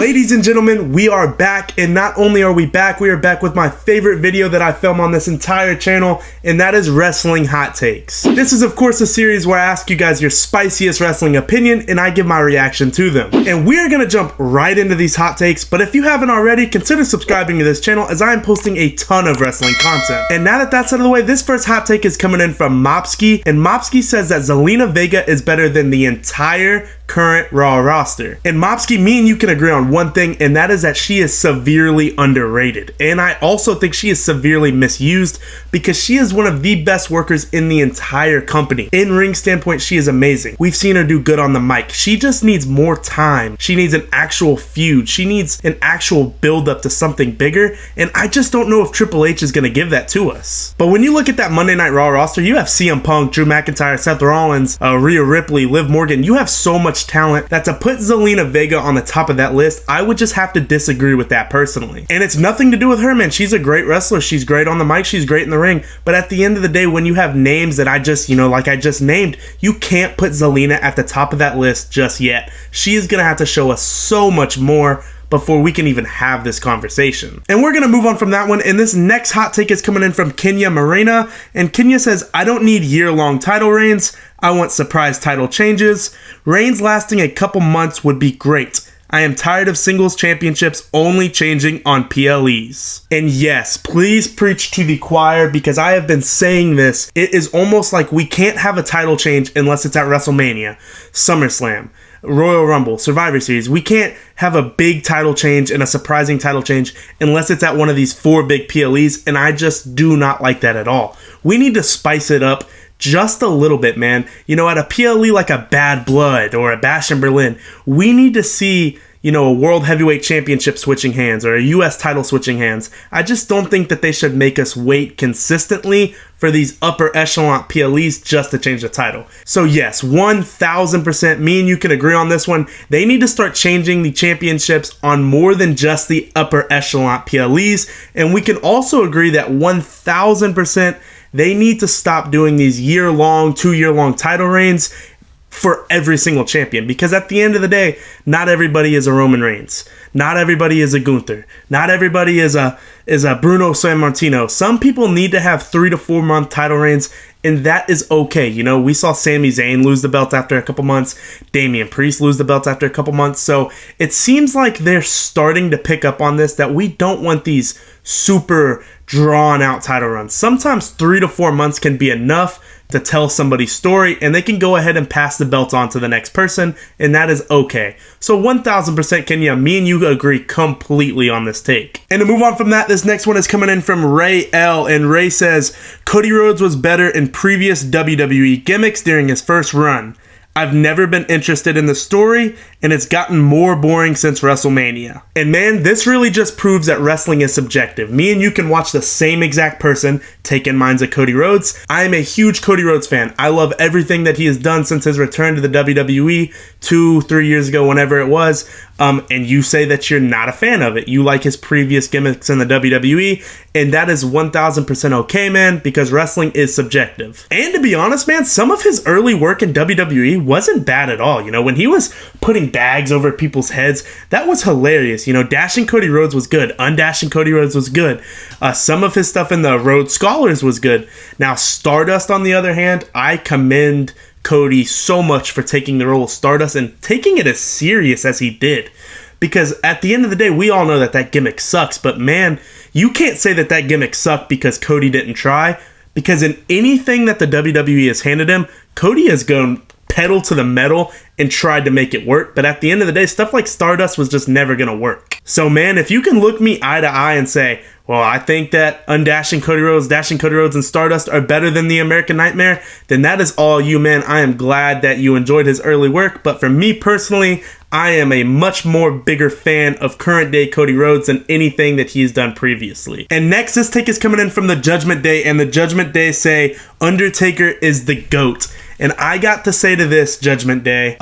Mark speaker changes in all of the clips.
Speaker 1: Ladies and gentlemen, we are back, and not only are we back with my favorite video that I film on this entire channel, and that is Wrestling Hot Takes. This is of course a series where I ask you guys your spiciest wrestling opinion, and I give my reaction to them. And we are gonna jump right into these hot takes, but if you haven't already, consider subscribing to this channel as I am posting a ton of wrestling content. And now that that's out of the way, this first hot take is coming in from Mopsky, and Mopsky says that Zelina Vega is better than the entire current Raw roster. And Mopsky, me and you can agree on one thing, and that is that she is severely underrated. And I also think she is severely misused because she is one of the best workers in the entire company. In ring standpoint, she is amazing. We've seen her do good on the mic. She just needs more time. She needs an actual feud. She needs an actual build up to something bigger, and I just don't know if Triple H is going to give that to us. But when you look at that Monday Night Raw roster, you have CM Punk, Drew McIntyre, Seth Rollins, Rhea Ripley, Liv Morgan. You have so much talent that to put Zelina Vega on the top of that list, I would just have to disagree with that personally. And it's nothing to do with her, man. She's a great wrestler. She's great on the mic. She's great in the ring. But at the end of the day, when you have names that I just, like I just named, you can't put Zelina at the top of that list just yet. She is going to have to show us so much more before we can even have this conversation. And we're gonna move on from that one, and this next hot take is coming in from Kenya Morena, and Kenya says, I don't need year-long title reigns, I want surprise title changes. Reigns lasting a couple months would be great. I am tired of singles championships only changing on PLEs. And yes, please preach to the choir, because I have been saying this. It is almost like we can't have a title change unless it's at WrestleMania, SummerSlam, Royal Rumble, Survivor Series. We can't have a big title change and a surprising title change unless it's at one of these 4 big PLEs, and I just do not like that at all. We need to spice it up just a little bit, man. At a PLE like a Bad Blood or a Bash in Berlin, we need to see a World Heavyweight Championship switching hands or a US title switching hands. I just don't think that they should make us wait consistently for these upper echelon PLEs just to change the title. So yes, 1000%, me and you can agree on this one. They need to start changing the championships on more than just the upper echelon PLEs. And we can also agree that 1000% they need to stop doing these year-long, 2-year-long title reigns for every single champion, because at the end of the day, not everybody is a Roman Reigns. Not everybody is a Gunther. Not everybody is a Bruno Sammartino. Some people need to have 3 to 4 month title reigns, and that is okay. We saw Sami Zayn lose the belt after a couple months. Damian Priest lose the belt after a couple months. So it seems like they're starting to pick up on this, that we don't want these super drawn out title runs. Sometimes 3 to 4 months can be enough to tell somebody's story, and they can go ahead and pass the belt on to the next person, and that is okay. So 1000% Kenya, me and you agree completely on this take. And to move on from that, this next one is coming in from Ray L, and Ray says, Cody Rhodes was better in previous WWE gimmicks during his first run. I've never been interested in the story, and it's gotten more boring since WrestleMania. And man, this really just proves that wrestling is subjective. Me and you can watch the same exact person, take in minds of Cody Rhodes. I am a huge Cody Rhodes fan. I love everything that he has done since his return to the WWE 2-3 years ago, whenever it was. And you say that you're not a fan of it. You like his previous gimmicks in the WWE, and that is 1000% okay, man, because wrestling is subjective. And to be honest, man, some of his early work in WWE wasn't bad at all. When he was putting bags over people's heads, that was hilarious. Dashing Cody Rhodes was good. Undashing Cody Rhodes was good. Some of his stuff in the Rhodes Scholars was good. Now, Stardust, on the other hand, I commend Cody so much for taking the role of Stardust and taking it as serious as he did. Because at the end of the day, we all know that gimmick sucks. But man, you can't say that gimmick sucked because Cody didn't try. Because in anything that the WWE has handed him, Cody has gone pedal to the metal and tried to make it work. But at the end of the day, stuff like Stardust was just never going to work. So man, if you can look me eye to eye and say, well, I think that Undashing Cody Rhodes, Dashing Cody Rhodes, and Stardust are better than the American Nightmare, then that is all you, man. I am glad that you enjoyed his early work, but for me personally, I am a much more bigger fan of current day Cody Rhodes than anything that he's done previously. And next, this take is coming in from the Judgment Day, and the Judgment Day say, Undertaker is the GOAT. And I got to say to this, Judgment Day,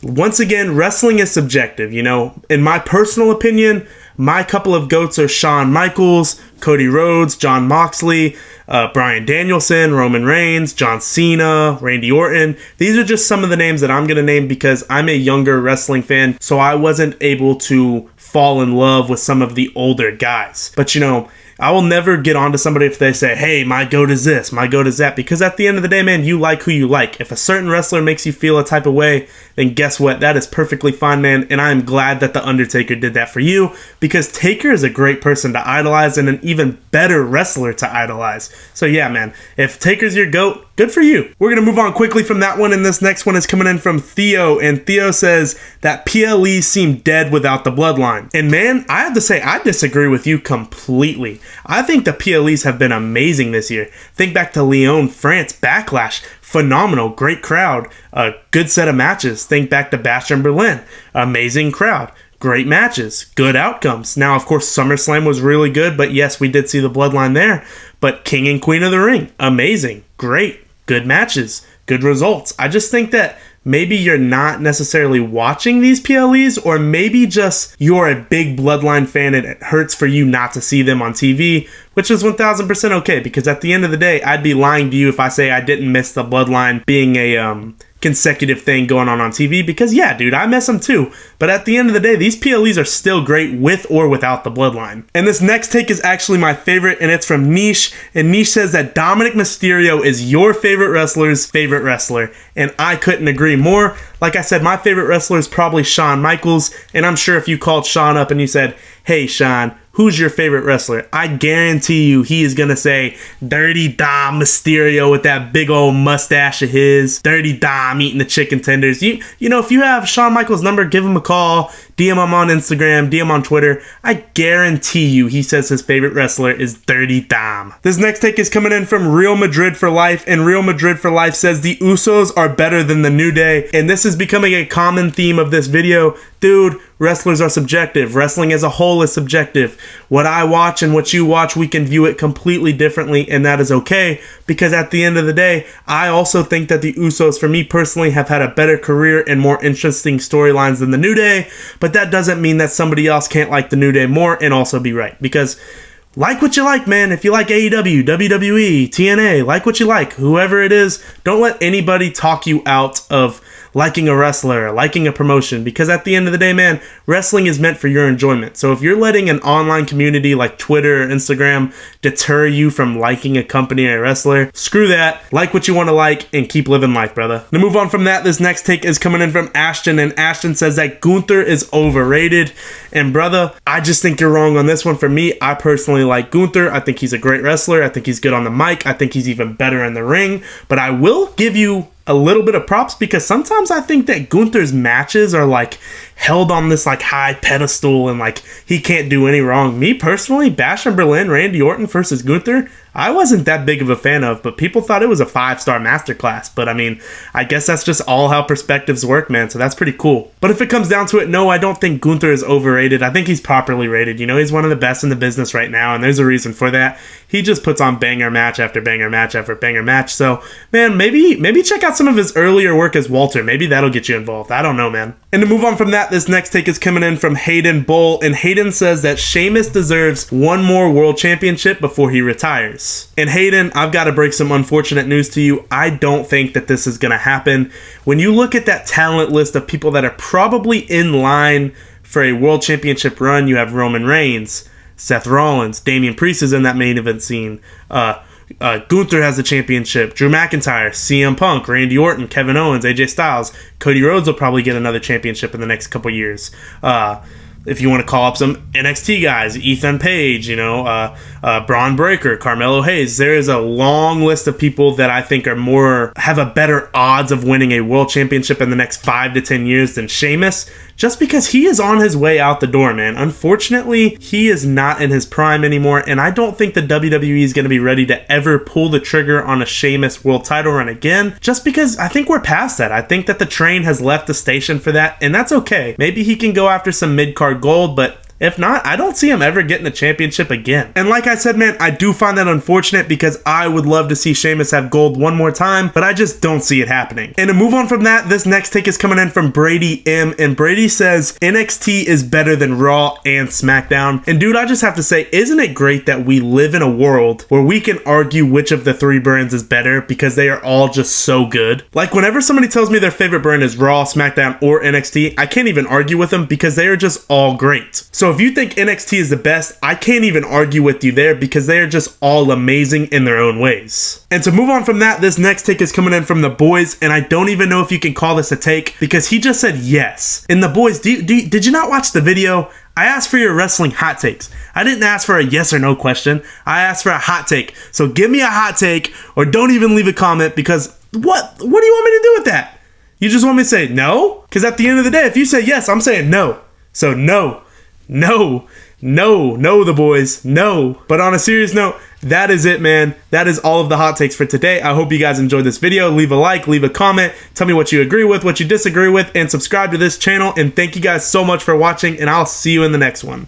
Speaker 1: once again, wrestling is subjective, you know. In my personal opinion, my couple of GOATs are Shawn Michaels, Cody Rhodes, Jon Moxley, Bryan Danielson, Roman Reigns, John Cena, Randy Orton. These are just some of the names that I'm going to name because I'm a younger wrestling fan, so I wasn't able to fall in love with some of the older guys. But, you know, I will never get on to somebody if they say, hey, my GOAT is this, my GOAT is that, because at the end of the day, man, you like who you like. If a certain wrestler makes you feel a type of way, then guess what? That is perfectly fine, man, and I am glad that The Undertaker did that for you, because Taker is a great person to idolize and an even better wrestler to idolize. So yeah, man, if Taker's your GOAT, good for you. We're going to move on quickly from that one, and this next one is coming in from Theo, and Theo says that PLEs seem dead without the bloodline. And man, I have to say, I disagree with you completely. I think the PLEs have been amazing this year. Think back to Lyon, France, Backlash. Phenomenal, great crowd, a good set of matches. Think back to Bash in Berlin, amazing crowd, great matches, good outcomes. Now, of course, SummerSlam was really good, but yes, we did see the bloodline there. But King and Queen of the Ring, amazing, great, good matches, good results. I just think that maybe you're not necessarily watching these PLEs, or maybe just you're a big bloodline fan and it hurts for you not to see them on TV, which is 1000% okay, because at the end of the day, I'd be lying to you if I say I didn't miss the bloodline being a consecutive thing going on TV, because yeah, dude, I miss them too. But at the end of the day, these PLEs are still great with or without the bloodline. And this next take is actually my favorite, and it's from Niche. And Niche says that Dominik Mysterio is your favorite wrestler's favorite wrestler. And I couldn't agree more. Like I said, my favorite wrestler is probably Shawn Michaels. And I'm sure if you called Shawn up and you said, hey, Shawn, who's your favorite wrestler? I guarantee you he is going to say Dirty Dom Mysterio with that big old mustache of his. Dirty Dom eating the chicken tenders. You know, if you have Shawn Michaels' number, give him a call. DM him on Instagram, DM on Twitter. I guarantee you he says his favorite wrestler is Dirty Dom. This next take is coming in from Real Madrid for Life, and Real Madrid for Life says the Usos are better than the New Day, and this is becoming a common theme of this video. Dude, wrestlers are subjective. Wrestling as a whole is subjective. What I watch and what you watch, we can view it completely differently, and that is okay, because at the end of the day, I also think that the Usos, for me personally, have had a better career and more interesting storylines than the New Day, but that doesn't mean that somebody else can't like the New Day more and also be right, because like what you like, man. If you like AEW, WWE, TNA, like what you like, whoever it is, don't let anybody talk you out of liking a wrestler, liking a promotion, because at the end of the day, man, wrestling is meant for your enjoyment. So if you're letting an online community like Twitter or Instagram deter you from liking a company or a wrestler, screw that. Like what you want to like and keep living life, brother. To move on from that, this next take is coming in from Ashton, and Ashton says that Gunther is overrated. And brother, I just think you're wrong on this one. For me, I personally like Gunther. I think he's a great wrestler. I think he's good on the mic. I think he's even better in the ring. But I will give you a little bit of props, because sometimes I think that Gunther's matches are like held on this like high pedestal and like he can't do any wrong. Me personally, Bash in Berlin, Randy Orton versus Gunther, I wasn't that big of a fan of, but people thought it was a 5-star masterclass. But I mean, I guess that's just all how perspectives work, man, so that's pretty cool. But if it comes down to it, no, I don't think Gunther is overrated. I think he's properly rated. You know, he's one of the best in the business right now, and there's a reason for that. He just puts on banger match after banger match after banger match. So, man, maybe check out some of his earlier work as Walter. Maybe that'll get you involved. I don't know, man. And to move on from that, this next take is coming in from Hayden Bull, and Hayden says that Sheamus deserves one more world championship before he retires. And Hayden, I've got to break some unfortunate news to you. I don't think that this is going to happen. When you look at that talent list of people that are probably in line for a world championship run, you have Roman Reigns, Seth Rollins, Damian Priest is in that main event scene. Gunther has the championship. Drew McIntyre, CM Punk, Randy Orton, Kevin Owens, AJ Styles. Cody Rhodes will probably get another championship in the next couple years. If you want to call up some NXT guys, Ethan Page, Braun Breaker, Carmelo Hayes. There is a long list of people that I think have a better odds of winning a world championship in the next 5 to 10 years than Sheamus, just because he is on his way out the door, man. Unfortunately, he is not in his prime anymore, and I don't think the WWE is going to be ready to ever pull the trigger on a Sheamus world title run again, just because I think we're past that. I think that the train has left the station for that, and that's okay. Maybe he can go after some mid-card gold, but If not, I don't see him ever getting a championship again. And like I said, man, I do find that unfortunate because I would love to see Sheamus have gold one more time, but I just don't see it happening. And to move on from that, this next take is coming in from Brady.Im, and Brady says NXT is better than Raw and SmackDown. And dude, I just have to say, isn't it great that we live in a world where we can argue which of the three brands is better because they are all just so good? Like, whenever somebody tells me their favorite brand is Raw, SmackDown, or NXT, I can't even argue with them because they are just all great. So if you think NXT is the best, I can't even argue with you there because they are just all amazing in their own ways. And to move on from that, this next take is coming in from the boys, and I don't even know if you can call this a take because he just said yes. And the boys, did you not watch the video? I asked for your wrestling hot takes. I didn't ask for a yes or no question. I asked for a hot take. So give me a hot take, or don't even leave a comment, because what do you want me to do with that? You just want me to say no? Because at the end of the day, if you say yes, I'm saying no. So no, the boys, no. But on a serious note, that is it, man. That is all of the hot takes for today. I hope you guys enjoyed this video. Leave a like, leave a comment, tell me what you agree with, what you disagree with, and subscribe to this channel. And thank you guys so much for watching, and I'll see you in the next one.